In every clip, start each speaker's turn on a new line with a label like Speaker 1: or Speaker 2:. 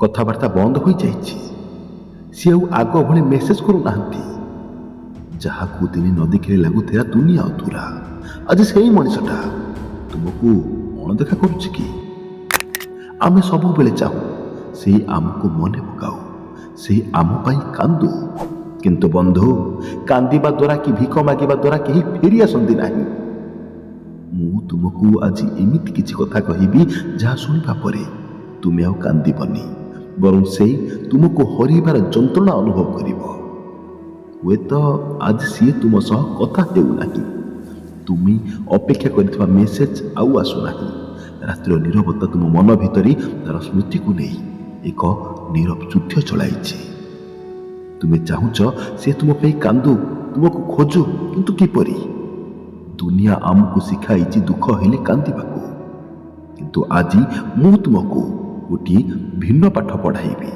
Speaker 1: କଥାବାର୍ତ୍ତା ବନ୍ଦ ହୋଇଯାଇଛି। ସେ ଆଉ ଆଗ ଭଳି ମେସେଜ କରୁନାହାନ୍ତି। ଯାହାକୁ ଦିନେ ନ ଦେଖିଲେ ଲାଗୁଥିଲା ଦୁନିଆ ଅଧୁରା, ଆଜି ସେଇ ମଣିଷଟା ତୁମକୁ ଅଣଦେଖା କରୁଛି କି? ଆମେ ସବୁବେଳେ ଚାହୁଁ ସେଇ ଆମକୁ ମନେ ପକାଉ, ସେଇ ଆମ ପାଇଁ କାନ୍ଦୁ। କିନ୍ତୁ ବନ୍ଧୁ, କାନ୍ଦିବା ଦ୍ୱାରା କି ଭିକ ମାଗିବା ଦ୍ୱାରା କେହି ଫେରି ଆସନ୍ତି ନାହିଁ। ମୁଁ ତୁମକୁ ଆଜି ଏମିତି କିଛି କଥା କହିବି ଯାହା ଶୁଣିବା ପରେ ତୁମେ ଆଉ କାନ୍ଦିବନି, ବରଂ ସେଇ ତୁମକୁ ହରାଇବାର ଯନ୍ତ୍ରଣା ଅନୁଭବ କରିବ। ହୁଏତ ଆଜି ସିଏ ତୁମ ସହ କଥା ହେଉନାହିଁ, ତୁମେ ଅପେକ୍ଷା କରିଥିବା ମେସେଜ ଆଉ ଆସୁନାହିଁ। ରାତ୍ରିର ନୀରବତା ତୁମ ମନ ଭିତରେ ତାର ସ୍ମୃତିକୁ ନେଇ ଏକ ନୀରବ ଯୁଦ୍ଧ ଚଳାଇଛି। ତୁମେ ଚାହୁଁଛ ସେ ତୁମ ପାଇଁ କାନ୍ଦୁ, ତୁମକୁ ଖୋଜୁ, କିନ୍ତୁ କିପରି? ଦୁନିଆ ଆମକୁ ଶିଖାଇଛି ଦୁଃଖ ହେଲେ କାନ୍ଦିବାକୁ, କିନ୍ତୁ ଆଜି ମୁଁ ତୁମକୁ ଗୋଟିଏ ଭିନ୍ନ ପାଠ ପଢ଼ାଇବି।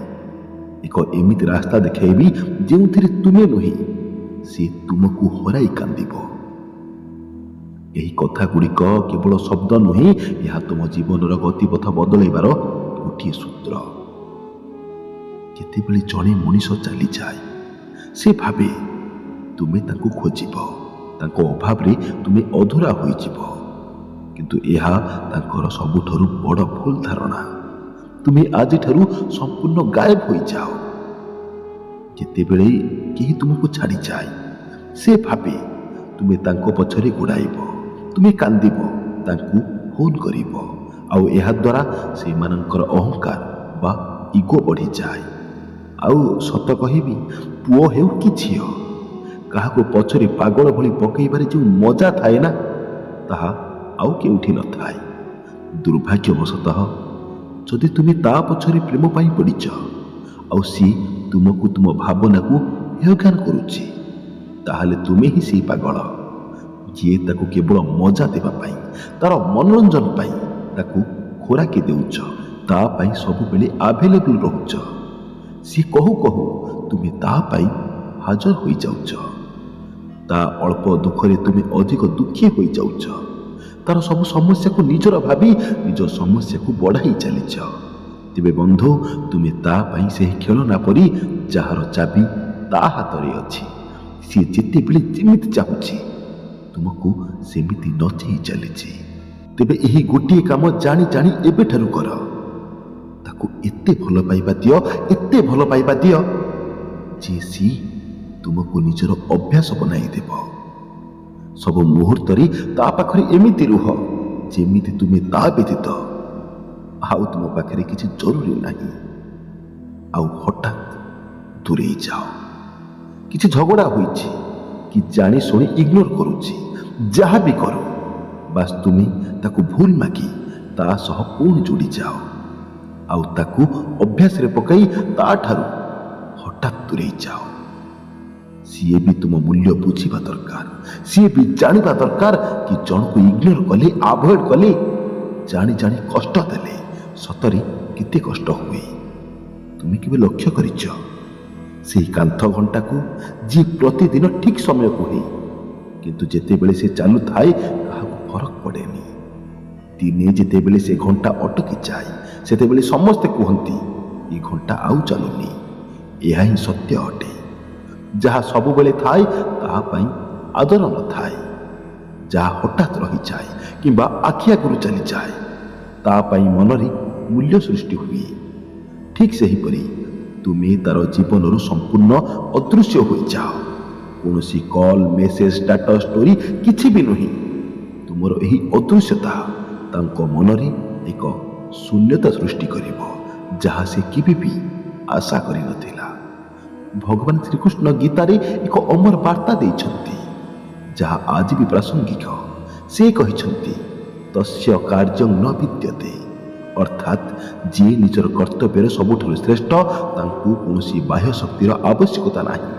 Speaker 1: ଏକ ଏମିତି ରାସ୍ତା ଦେଖାଇବି ଯେଉଁଥିରେ ତୁମେ ନୁହେଁ, ସେ ତୁମକୁ ହରାଇ କାନ୍ଦିବ। ଏହି କଥା ଗୁଡ଼ିକ କେବଳ ଶବ୍ଦ ନୁହେଁ, ଏହା ତୁମ ଜୀବନର ଗତିପଥ ବଦଳାଇବାର ଗୋଟିଏ ସୂତ୍ର। ଯେତେବେଳେ ଜଣେ ମଣିଷ ଚାଲିଯାଏ, ସେ ଭାବେ ତୁମେ ତାଙ୍କୁ ଖୋଜିବ, ତାଙ୍କ ଅଭାବରେ ତୁମେ ଅଧୁରା ହୋଇଯିବ। କିନ୍ତୁ ଏହା ତାଙ୍କର ସବୁଠାରୁ ବଡ଼ ଭୁଲ ଧାରଣା। ତୁମେ ଆଜିଠାରୁ ସମ୍ପୂର୍ଣ୍ଣ ଗାୟବ ହୋଇଯାଅ। ଯେତେବେଳେ କେହି ତୁମକୁ ଛାଡ଼ିଯାଏ, ସେ ଭାବେ ତୁମେ ତାଙ୍କ ପଛରେ ଗୋଡ଼ାଇବ, ତୁମେ କାନ୍ଦିବ, ତାଙ୍କୁ ଫୋନ କରିବ, ଆଉ ଏହାଦ୍ୱାରା ସେମାନଙ୍କର ଅହଙ୍କାର ବା ଇଗୋ ବଢ଼ିଯାଏ। ଆଉ ସତ କହିବି, ପୁଅ ହେଉ କି ଝିଅ, କାହାକୁ ପଛରେ ପାଗଳ ଭଳି ପକାଇବାରେ ଯେଉଁ ମଜା ଥାଏ ନା, ତାହା ଆଉ କେଉଁଠି ନଥାଏ। ଦୁର୍ଭାଗ୍ୟବଶତଃ ଯଦି ତୁମେ ତା ପଛରେ ପ୍ରେମ ପାଇଁ ପଡ଼ିଛ, ଆଉ ସିଏ ତୁମକୁ ତୁମ ଭାବନାକୁ ହେୟଜ୍ଞାନ କରୁଛି, ତାହେଲେ ତୁମେ ହିଁ ସେଇ ପାଗଳ, ଯିଏ ତାକୁ କେବଳ ମଜା ଦେବା ପାଇଁ, ତାର ମନୋରଞ୍ଜନ ପାଇଁ ତାକୁ ଖୋରାକି ଦେଉଛ, ତା ପାଇଁ ସବୁବେଳେ ଆଭେଲେବୁଲ ରହୁଛ। ସିଏ କହୁ କହୁ ତୁମେ ତା ପାଇଁ ହାଜର ହୋଇଯାଉଛ। ତା ଅଳ୍ପ ଦୁଃଖରେ ତୁମେ ଅଧିକ ଦୁଃଖୀ ହୋଇଯାଉଛ। ତାର ସବୁ ସମସ୍ୟାକୁ ନିଜର ଭାବି ନିଜ ସମସ୍ୟାକୁ ବଢ଼ାଇ ଚାଲିଛ। ତେବେ ବନ୍ଧୁ, ତୁମେ ତା ପାଇଁ ସେହି ଖେଳନା ପରି ଯାହାର ଚାବି ତା ହାତରେ ଅଛି। ସିଏ ଯେତେବେଳେ ଯେମିତି ଚାହୁଁଛି ତୁମକୁ ସେମିତି ନଚେଇ ଚାଲିଛି। ତେବେ ଏହି ଗୋଟିଏ କାମ ଜାଣି ଜାଣି ଏବେଠାରୁ କର। ତାକୁ ଏତେ ଭଲ ପାଇବା ଦିଅ, ଏତେ ଭଲ ପାଇବା ଦିଅ, ଯେ ସିଏ ତୁମକୁ ନିଜର ଅଭ୍ୟାସ ବନାଇଦେବ। ସବୁ ମୁହୂର୍ତ୍ତରେ ତା ପାଖରେ ଏମିତି ରୁହ ଯେମିତି ତୁମେ ତା ବ୍ୟତୀତ ଆଉ ତୁମ ପାଖରେ କିଛି ଜରୁରୀ ନାହିଁ। ଆଉ ହଠାତ୍ ଦୂରେଇ ଯାଅ। କିଛି ଝଗଡ଼ା ହୋଇଛି କି ଜାଣି ଶୁଣି ଇଗ୍ନୋର କରୁଛି, ଯାହା ବି କରୁ, ବାସ୍ ତୁମେ ତାକୁ ଭୁଲ ମାଗି ତା ସହ ପୁଣି ଯୋଡ଼ିଯାଅ, ଆଉ ତାକୁ ଅଭ୍ୟାସରେ ପକାଇ ତାଠାରୁ ହଠାତ୍ ଦୂରେଇ ଯାଅ। ସିଏ ବି ତୁମ ମୂଲ୍ୟ ବୁଝିବା ଦରକାର। ସିଏ ବି ଜାଣିବା ଦରକାର କି ଜଣକୁ ଇଗ୍ନୋର କଲେ, ଆଭଏଡ୍ କଲେ, ଜାଣି ଜାଣି କଷ୍ଟ ଦେଲେ ସତରେ କେତେ କଷ୍ଟ ହୁଏ। ତୁମେ କେବେ ଲକ୍ଷ୍ୟ କରିଛ ସେହି କାନ୍ଥ ଘଣ୍ଟାକୁ, ଯିଏ ପ୍ରତିଦିନ ଠିକ୍ ସମୟ କୁହେ, କିନ୍ତୁ ଯେତେବେଳେ ସେ ଚାଲୁଥାଏ କାହାକୁ ଫରକ ପଡ଼େନି। ଦିନେ ଯେତେବେଳେ ସେ ଘଣ୍ଟା ଅଟକି ଯାଏ, ସେତେବେଳେ ସମସ୍ତେ କୁହନ୍ତି ଏ ଘଣ୍ଟା ଆଉ ଚାଲୁନି। ଏହା ହିଁ ସତ୍ୟ ଅଟେ। ଯାହା ସବୁବେଳେ ଥାଏ ତାହା ପାଇଁ ଆଦର ନଥାଏ। ଯାହା ହଠାତ୍ ରହିଯାଏ କିମ୍ବା ଆଖି ଆଗରୁ ଚାଲିଯାଏ, ତା ପାଇଁ ମନରେ ମୂଲ୍ୟ ସୃଷ୍ଟି ହୁଏ। ଠିକ୍ ସେହିପରି ତୁମେ ତାର ଜୀବନରୁ ସମ୍ପୂର୍ଣ୍ଣ ଅଦୃଶ୍ୟ ହୋଇଯାଅ। କୌଣସି କଲ୍, ମେସେଜ, ଷ୍ଟାଟସ୍, ଷ୍ଟୋରି କିଛି ବି ନୁହେଁ। ତୁମର ଏହି ଅଦୃଶ୍ୟତା ତାଙ୍କ ମନରେ ଏକ ଶୂନ୍ୟତା ସୃଷ୍ଟି କରିବ, ଯାହା ସେ କେବେ ବି ଆଶା କରିନଥିଲା। ଭଗବାନ ଶ୍ରୀକୃଷ୍ଣ ଗୀତାରେ ଏକ ଅମର ବାର୍ତ୍ତା ଦେଇଛନ୍ତି, ଯାହା ଆଜି ବି ପ୍ରାସଙ୍ଗିକ। ସେ କହିଛନ୍ତି, ତସ୍ୟ କାର୍ଯ୍ୟଂ ନ ବିଦ୍ୟତେ, ଅର୍ଥାତ୍ ଯିଏ ନିଜର କର୍ତ୍ତବ୍ୟରେ ସବୁଠାରୁ ଶ୍ରେଷ୍ଠ, ତାଙ୍କୁ କୌଣସି ବାହ୍ୟ ଶକ୍ତିର ଆବଶ୍ୟକତା ନାହିଁ।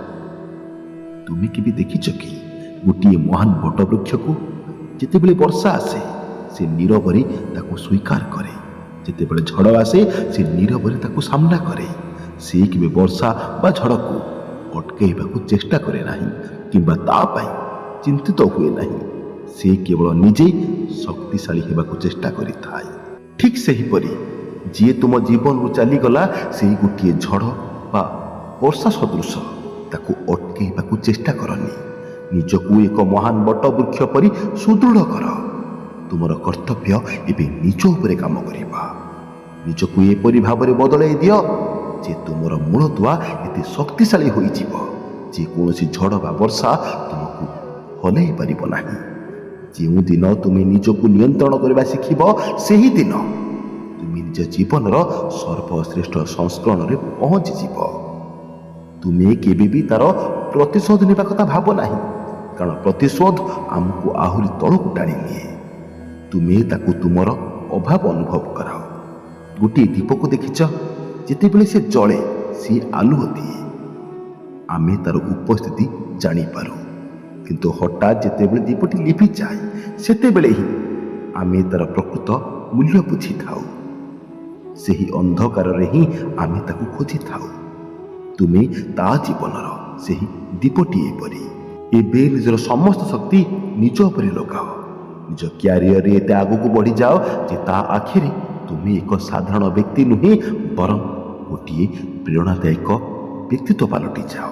Speaker 1: ତୁମେ କେବେ ଦେଖିଛ କି ଗୋଟିଏ ମହାନ ବଟବୃକ୍ଷକୁ? ଯେତେବେଳେ ବର୍ଷା ଆସେ, ସେ ନୀରବରେ ତାକୁ ସ୍ୱୀକାର କରେ। ଯେତେବେଳେ ଝଡ଼ ଆସେ, ସେ ନୀରବରେ ତାକୁ ସାମ୍ନା କରେ। ସେ କେବେ ବର୍ଷା ବା ଝଡ଼କୁ ଅଟକାଇବାକୁ ଚେଷ୍ଟା କରେ ନାହିଁ କିମ୍ବା ତା ପାଇଁ ଚିନ୍ତିତ ହୁଏ ନାହିଁ। ସେ କେବଳ ନିଜେ ଶକ୍ତିଶାଳୀ ହେବାକୁ ଚେଷ୍ଟା କରିଥାଏ। ଠିକ୍ ସେହିପରି ଯିଏ ତୁମ ଜୀବନରୁ ଚାଲିଗଲା ସେଇ ଗୋଟିଏ ଝଡ଼ ବା ବର୍ଷା ସଦୃଶ, ତାକୁ ଅଟକେଇବାକୁ ଚେଷ୍ଟା କରନି। ନିଜକୁ ଏକ ମହାନ ବଟ ବୃକ୍ଷ ପରି ସୁଦୃଢ଼ କର। ତୁମର କର୍ତ୍ତବ୍ୟ ଏବେ ନିଜ ଉପରେ କାମ କରିବା। ନିଜକୁ ଏପରି ଭାବରେ ବଦଳାଇ ଦିଅ ଯେ ତୁମର ମୂଳଦୁଆ ଏତେ ଶକ୍ତିଶାଳୀ ହୋଇଯିବ ଯେ କୌଣସି ଝଡ଼ ବା ବର୍ଷା ତୁମକୁ ହଲେଇ ପାରିବ ନାହିଁ। ଯେଉଁଦିନ ତୁମେ ନିଜକୁ ନିୟନ୍ତ୍ରଣ କରିବା ଶିଖିବ, ସେହି ଦିନ ତୁମେ ନିଜ ଜୀବନର ସର୍ବଶ୍ରେଷ୍ଠ ସଂସ୍କରଣରେ ପହଞ୍ଚିଯିବ। ତୁମେ କେବେ ବି ତାର ପ୍ରତିଶୋଧ ନେବା କଥା ଭାବ ନାହିଁ, କାରଣ ପ୍ରତିଶୋଧ ଆମକୁ ଆହୁରି ତଳକୁ ଟାଣି ନିଏ। ତୁମେ ତାକୁ ତୁମର ଅଭାବ ଅନୁଭବ କରାଅ। ଗୋଟିଏ ଦୀପକୁ ଦେଖିଛ, ଯେତେବେଳେ ସେ ଜଳେ ସିଏ ଆଲୁଅ ଦିଏ। ଆମେ ତାର ଉପସ୍ଥିତି ଜାଣିପାରୁ, କିନ୍ତୁ ହଠାତ୍ ଯେତେବେଳେ ଦୀପଟି ଲିଭିଯାଏ ସେତେବେଳେ ହିଁ ଆମେ ତାର ପ୍ରକୃତ ମୂଲ୍ୟ ବୁଝିଥାଉ। ସେହି ଅନ୍ଧକାରରେ ହିଁ ଆମେ ତାକୁ ଖୋଜିଥାଉ। ତୁମେ ତା ଜୀବନର ସେହି ଦୀପଟିଏ ପରି। ଏବେ ନିଜର ସମସ୍ତ ଶକ୍ତି ନିଜ ଉପରେ ଲଗାଅ। ନିଜ କ୍ୟାରିୟରରେ ଏତେ ଆଗକୁ ବଢ଼ିଯାଅ ଯେ ତା ଆଖିରେ ତୁମେ ଏକ ସାଧାରଣ ବ୍ୟକ୍ତି ନୁହେଁ, ବରଂ ଗୋଟିଏ ପ୍ରେରଣାଦାୟକ ବ୍ୟକ୍ତିତ୍ୱ ପାଲଟି ଯାଅ।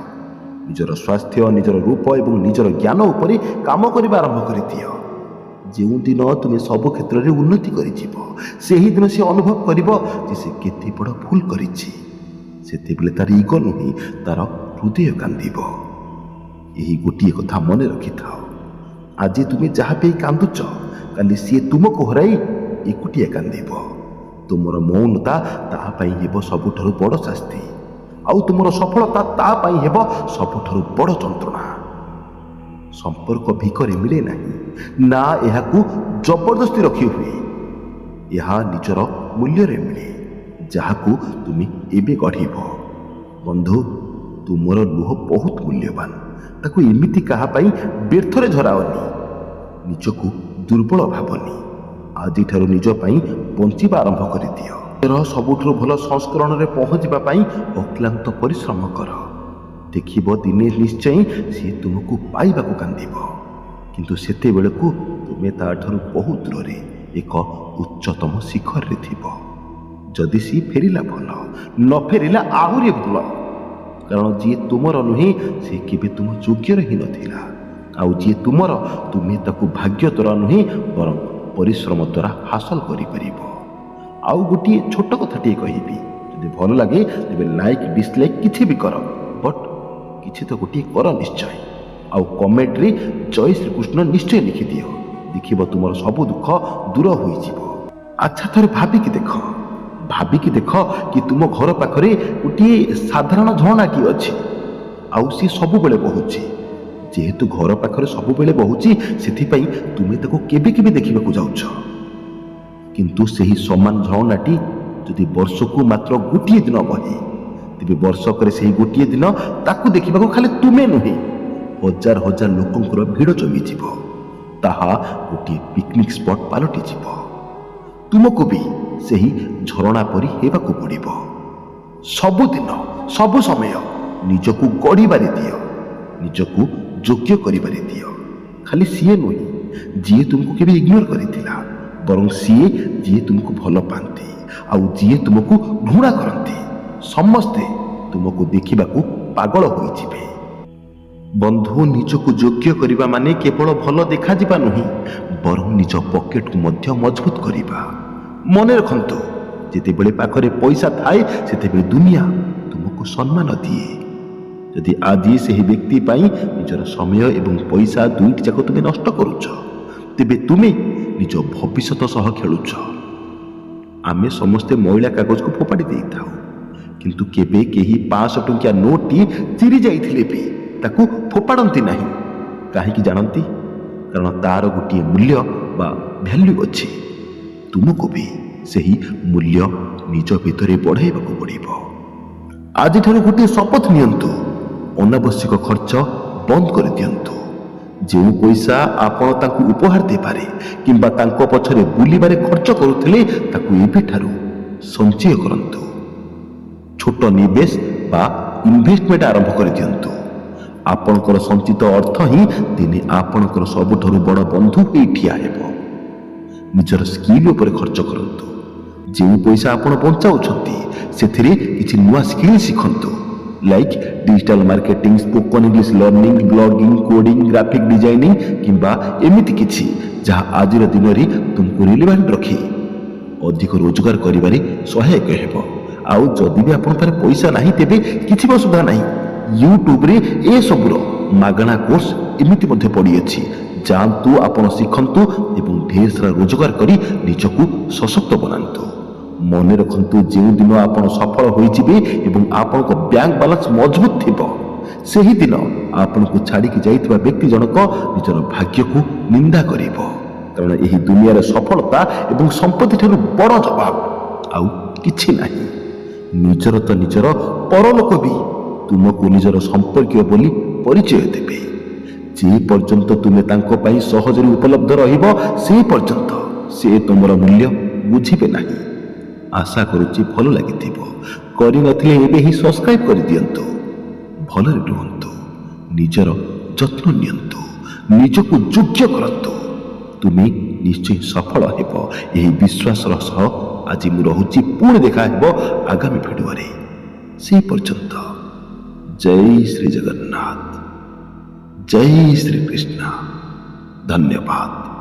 Speaker 1: ନିଜର ସ୍ୱାସ୍ଥ୍ୟ, ନିଜର ରୂପ ଏବଂ ନିଜର ଜ୍ଞାନ ଉପରେ କାମ କରିବା ଆରମ୍ଭ କରିଦିଅ। ଯେଉଁଦିନ ତୁମେ ସବୁ କ୍ଷେତ୍ରରେ ଉନ୍ନତି କରିଯିବ, ସେହିଦିନ ସେ ଅନୁଭବ କରିବ ଯେ ସେ କେତେ ବଡ଼ ଭୁଲ କରିଛି। ସେତେବେଳେ ତାର ଇଗୋ ନୁହେଁ, ତାର ହୃଦୟ କାନ୍ଦିବ। ଏହି ଗୋଟିଏ କଥା ମନେ ରଖିଥାଅ, ଆଜି ତୁମେ ଯାହା ପାଇଁ କାନ୍ଦୁଛ, କାଲି ସିଏ ତୁମକୁ ହରାଇ ଏକୁଟିଆ କାନ୍ଦିବ। ତୁମର ମୌନତା ତାହା ପାଇଁ ହେବ ସବୁଠାରୁ ବଡ଼ ଶାସ୍ତି, ଆଉ ତୁମର ସଫଳତା ତା ପାଇଁ ହେବ ସବୁଠାରୁ ବଡ଼ ଯନ୍ତ୍ରଣା। ସମ୍ପର୍କ ଭିକରେ ମିଳେ ନାହିଁ, ନା ଏହାକୁ ଜବରଦସ୍ତି ରଖି ହୁଏ। ଏହା ନିଜର ମୂଲ୍ୟରେ ମିଳେ, ଯାହାକୁ ତୁମେ ଏବେ ଗଢ଼ିବ। ବନ୍ଧୁ, ତୁମର ଲୁହ ବହୁତ ମୂଲ୍ୟବାନ। ତାକୁ ଏମିତି କାହା ପାଇଁ ବ୍ୟର୍ଥରେ ଝରାଅନି। ନିଜକୁ ଦୁର୍ବଳ ଭାବନି। ଆଜିଠାରୁ ନିଜ ପାଇଁ ବଞ୍ଚିବା ଆରମ୍ଭ କରିଦିଅ। ସବୁଠାରୁ ଭଲ ସଂସ୍କରଣରେ ପହଞ୍ଚିବା ପାଇଁ ଅକ୍ଲାନ୍ତ ପରିଶ୍ରମ କର। ଦେଖିବ ଦିନେ ନିଶ୍ଚୟ ସିଏ ତୁମକୁ ପାଇବାକୁ କାନ୍ଦିବ, କିନ୍ତୁ ସେତେବେଳକୁ ତୁମେ ତାଠାରୁ ବହୁ ଦୂରରେ ଏକ ଉଚ୍ଚତମ ଶିଖରରେ ଥିବ। ଯଦି ସିଏ ଫେରିଲା ଭଲ, ନ ଫେରିଲା ଆହୁରି ଭଲ, କାରଣ ଯିଏ ତୁମର ନୁହେଁ ସେ କେବେ ତୁମ ଯୋଗ୍ୟର ହିଁ ନଥିଲା। ଆଉ ଯିଏ ତୁମର, ତୁମେ ତାକୁ ଭାଗ୍ୟ ଦ୍ୱାରା ନୁହେଁ ବରଂ ପରିଶ୍ରମ ଦ୍ୱାରା ହାସଲ କରିପାରିବ। ଆଉ ଗୋଟିଏ ଛୋଟ କଥାଟିଏ କହିବି, ଯଦି ଭଲ ଲାଗେ ତେବେ ଲାଇକ୍ ଡିସଲାଇକ୍ କିଛି ବି କର, ବଟ୍ କିଛି ତ ଗୋଟିଏ କର ନିଶ୍ଚୟ। ଆଉ କମେଣ୍ଟରେ ଜୟ ଶ୍ରୀକୃଷ୍ଣ ନିଶ୍ଚୟ ଲେଖିଦିଅ। ଦେଖିବ ତୁମର ସବୁ ଦୁଃଖ ଦୂର ହୋଇଯିବ। ଆଚ୍ଛା, ଥରେ ଭାବିକି ଦେଖ କି ତୁମ ଘର ପାଖରେ ଗୋଟିଏ ସାଧାରଣ ଝରଣାଟିଏ ଅଛି, ଆଉ ସିଏ ସବୁବେଳେ ବହୁଛି। ଯେହେତୁ ଘର ପାଖରେ ସବୁବେଳେ ବହୁଛି, ସେଥିପାଇଁ ତୁମେ ତାକୁ କେବେ କେବେ ଦେଖିବାକୁ ଯାଉଛ। କିନ୍ତୁ ସେହି ସମାନ ଝରଣାଟି ଯଦି ବର୍ଷକୁ ମାତ୍ର ଗୋଟିଏ ଦିନ ବହେ, ତେବେ ବର୍ଷକରେ ସେହି ଗୋଟିଏ ଦିନ ତାକୁ ଦେଖିବାକୁ ଖାଲି ତୁମେ ନୁହେଁ, ହଜାର ହଜାର ଲୋକଙ୍କର ଭିଡ଼ ଜମିଯିବ। ତାହା ଗୋଟିଏ ପିକନିକ୍ ସ୍ପଟ୍ ପାଲଟିଯିବ। ତୁମକୁ ବି ସେହି ଝରଣା ପରି ହେବାକୁ ପଡ଼ିବ। ସବୁଦିନ, ସବୁ ସମୟ ନିଜକୁ ଗଢ଼ିବାରେ ଦିଅ, ନିଜକୁ ଯୋଗ୍ୟ କରିବାରେ ଦିଅ। ଖାଲି ସିଏ ନୁହେଁ ଯିଏ ତୁମକୁ କେବେ ଇଗ୍ନୋର କରିଥିଲା, ବରଂ ସିଏ ଯିଏ ତୁମକୁ ଭଲ ପାଆନ୍ତି ଆଉ ଯିଏ ତୁମକୁ ଘୃଣା କରନ୍ତି। ସମସ୍ତେ ତୁମକୁ ଦେଖିବାକୁ ପାଗଳ ହୋଇଯିବେ। ବନ୍ଧୁ, ନିଜକୁ ଯୋଗ୍ୟ କରିବା ମାନେ କେବଳ ଭଲ ଦେଖାଯିବା ନୁହେଁ, ବରଂ ନିଜ ପକେଟକୁ ମଧ୍ୟ ମଜବୁତ କରିବା। ମନେ ରଖନ୍ତୁ, ଯେତେବେଳେ ପାଖରେ ପଇସା ଥାଏ ସେତେବେଳେ ଦୁନିଆ ତୁମକୁ ସମ୍ମାନ ଦିଏ। ଯଦି ଆଜି ସେହି ବ୍ୟକ୍ତି ପାଇଁ ନିଜର ସମୟ ଏବଂ ପଇସା ଦୁଇଟି ଯାକ ତୁମେ ନଷ୍ଟ କରୁଛ, ତେବେ ତୁମେ ନିଜ ଭବିଷ୍ୟତ ସହ ଖେଳୁଛ। ଆମେ ସମସ୍ତେ ମଇଳା କାଗଜକୁ ଫୋପାଡ଼ି ଦେଇଥାଉ, କିନ୍ତୁ କେବେ କେହି 500 ଟଙ୍କିଆ ନୋଟଟି ଚିରି ଯାଇଥିଲେ ବି ତାକୁ ଫୋପାଡ଼ନ୍ତି ନାହିଁ। କାହିଁକି ଜାଣନ୍ତି? କାରଣ ତାର ଗୋଟିଏ ମୂଲ୍ୟ ବା ଭ୍ୟାଲ୍ୟୁ ଅଛି। ତୁମକୁ ବି ସେହି ମୂଲ୍ୟ ନିଜ ଭିତରେ ବଢ଼ାଇବାକୁ ପଡ଼ିବ। ଆଜିଠାରୁ ଗୋଟିଏ ଶପଥ ନିଅନ୍ତୁ, ଅନାବଶ୍ୟକ ଖର୍ଚ୍ଚ ବନ୍ଦ କରିଦିଅନ୍ତୁ। ଯେଉଁ ପଇସା ଆପଣ ତାଙ୍କୁ ଉପହାର ଦେଇପାରେ କିମ୍ବା ତାଙ୍କ ପଛରେ ବୁଲିବାରେ ଖର୍ଚ୍ଚ କରୁଥିଲେ, ତାକୁ ଏବେଠାରୁ ସଞ୍ଚୟ କରନ୍ତୁ। ଛୋଟ ନିବେଶ ବା ଇନଭେଷ୍ଟମେଣ୍ଟ ଆରମ୍ଭ କରିଦିଅନ୍ତୁ। ଆପଣଙ୍କର ସଞ୍ଚିତ ଅର୍ଥ ହିଁ ଦିନେ ଆପଣଙ୍କର ସବୁଠାରୁ ବଡ଼ ବନ୍ଧୁ ହୋଇ ଠିଆ ହେବ। ନିଜର ସ୍କିଲ୍ ଉପରେ ଖର୍ଚ୍ଚ କରନ୍ତୁ। ଯେଉଁ ପଇସା ଆପଣ ବଞ୍ଚାଉଛନ୍ତି ସେଥିରେ କିଛି ନୂଆ ସ୍କିଲ୍ ଶିଖନ୍ତୁ, like digital marketing, spoken English learning, blogging, coding, graphic designing କିମ୍ବା ଏମିତି କିଛି ଯାହା ଆଜିର ଦିନରେ ତୁମକୁ ରିଲେଭାଣ୍ଟ ରଖି ଅଧିକ ରୋଜଗାର କରିବାରେ ସହାୟକ ହେବ। ଆଉ ଯଦି ବି ଆପଣଙ୍କ ପାଖରେ ପଇସା ନାହିଁ ତେବେ କିଛି ବି ଅସୁବିଧା ନାହିଁ, ୟୁଟ୍ୟୁବରେ ଏସବୁର ମାଗଣା କୋର୍ସ ଏମିତି ମଧ୍ୟ ପଡ଼ିଅଛି। ଯାଆନ୍ତୁ, ଆପଣ ଶିଖନ୍ତୁ ଏବଂ ଢେର ସାରା ରୋଜଗାର କରି ନିଜକୁ ସଶକ୍ତ ବନାନ୍ତୁ। ମନେ ରଖନ୍ତୁ, ଯେଉଁଦିନ ଆପଣ ସଫଳ ହୋଇଯିବେ ଏବଂ ଆପଣଙ୍କ ବ୍ୟାଙ୍କ ବାଲାନ୍ସ ମଜବୁତ ଥିବ, ସେହିଦିନ ଆପଣଙ୍କୁ ଛାଡ଼ିକି ଯାଇଥିବା ବ୍ୟକ୍ତି ଜଣକ ନିଜର ଭାଗ୍ୟକୁ ନିନ୍ଦା କରିବ। କାରଣ ଏହି ଦୁନିଆର ସଫଳତା ଏବଂ ସମ୍ପତ୍ତି ଠାରୁ ବଡ଼ ଜବାବ ଆଉ କିଛି ନାହିଁ। ନିଜର ତ ନିଜର, ପରଲୋକ ବି ତୁମକୁ ନିଜର ସମ୍ପର୍କୀୟ ବୋଲି ପରିଚୟ ଦେବେ। ଯେ ପର୍ଯ୍ୟନ୍ତ ତୁମେ ତାଙ୍କ ପାଇଁ ସହଜରେ ଉପଲବ୍ଧ ରହିବ, ସେ ପର୍ଯ୍ୟନ୍ତ ସେ ତୁମର ମୂଲ୍ୟ ବୁଝିବେ ନାହିଁ। ଆଶା କରୁଛି ଭଲ ଲାଗିଥିବ। କରିନଥିଲେ ଏବେ ହିଁ ସବସ୍କ୍ରାଇବ୍ କରିଦିଅନ୍ତୁ। ଭଲରେ ରୁହନ୍ତୁ, ନିଜର ଯତ୍ନ ନିଅନ୍ତୁ, ନିଜକୁ ଯୋଗ୍ୟ କରନ୍ତୁ। ତୁମେ ନିଶ୍ଚୟ ସଫଳ ହେବ, ଏହି ବିଶ୍ୱାସର ସହ ଆଜି ମୁଁ ରହୁଛି। ପୁଣି ଦେଖା ହେବ ଆଗାମୀ ଭିଡ଼ିଓରେ। ସେ ପର୍ଯ୍ୟନ୍ତ ଜୟ ଶ୍ରୀ ଜଗନ୍ନାଥ, ଜୟ ଶ୍ରୀ କୃଷ୍ଣ। ଧନ୍ୟବାଦ।